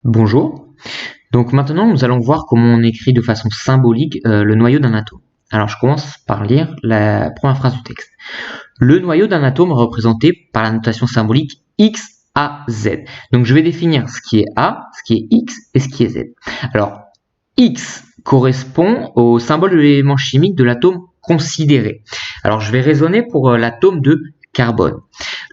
Bonjour. Donc maintenant, nous allons voir comment on écrit de façon symbolique le noyau d'un atome. Alors je commence par lire la première phrase du texte. Le noyau d'un atome est représenté par la notation symbolique X, A, Z. Donc je vais définir ce qui est A, ce qui est X et ce qui est Z. Alors X correspond au symbole de l'élément chimique de l'atome considéré. Alors je vais raisonner pour l'atome de carbone.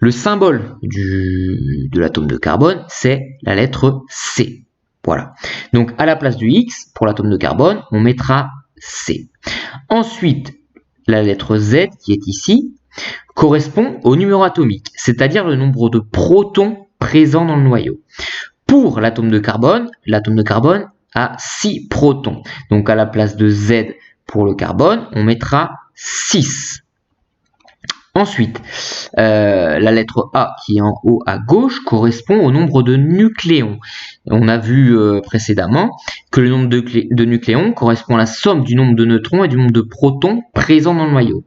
Le symbole de l'atome de carbone, c'est la lettre C. Voilà. Donc, à la place du X, pour l'atome de carbone, on mettra C. Ensuite, la lettre Z, qui est ici, correspond au numéro atomique, c'est-à-dire le nombre de protons présents dans le noyau. Pour l'atome de carbone a 6 protons. Donc, à la place de Z pour le carbone, on mettra 6. Ensuite, la lettre A qui est en haut à gauche correspond au nombre de nucléons. On a vu précédemment que le nombre de nucléons correspond à la somme du nombre de neutrons et du nombre de protons présents dans le noyau.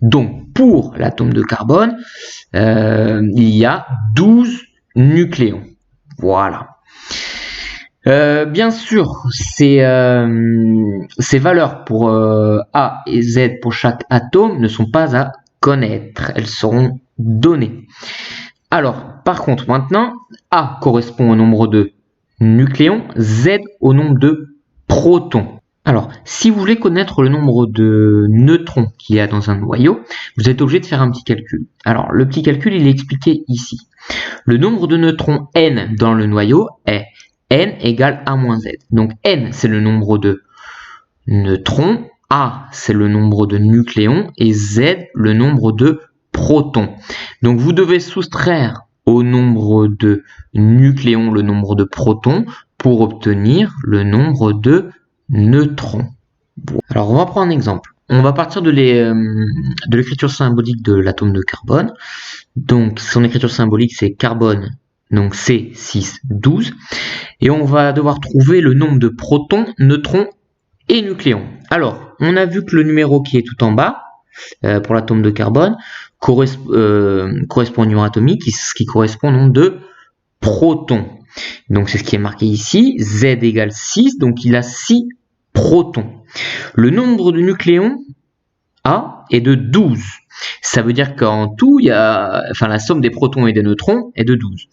Donc, pour l'atome de carbone, il y a 12 nucléons. Voilà. Bien sûr, ces valeurs pour A et Z pour chaque atome ne sont pas à connaître, elles seront données. Alors, par contre, maintenant, A correspond au nombre de nucléons, Z au nombre de protons. Alors, si vous voulez connaître le nombre de neutrons qu'il y a dans un noyau, vous êtes obligé de faire un petit calcul. Alors, le petit calcul, il est expliqué ici. Le nombre de neutrons N dans le noyau est N égale A moins Z. Donc, N, c'est le nombre de neutrons, A, c'est le nombre de nucléons et Z, le nombre de protons. Donc, vous devez soustraire au nombre de nucléons le nombre de protons pour obtenir le nombre de neutrons. Bon. Alors, on va prendre un exemple. On va partir de l'écriture symbolique de l'atome de carbone. Donc, son écriture symbolique, c'est carbone, donc C, 6, 12. Et on va devoir trouver le nombre de protons, neutrons et nucléons. Alors, on a vu que le numéro qui est tout en bas, pour l'atome de carbone, correspond au numéro atomique, ce qui correspond au nombre de protons. Donc, c'est ce qui est marqué ici, Z égale 6, donc il a 6 protons. Le nombre de nucléons, A, est de 12. Ça veut dire qu'en tout, la somme des protons et des neutrons est de 12.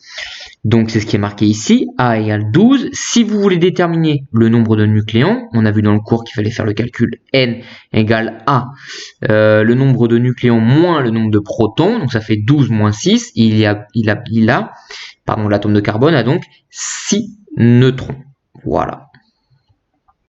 Donc, c'est ce qui est marqué ici, A égale 12. Si vous voulez déterminer le nombre de nucléons, on a vu dans le cours qu'il fallait faire le calcul N égale A, le nombre de nucléons moins le nombre de protons, donc ça fait 12 moins 6, l'atome de carbone a donc 6 neutrons. Voilà.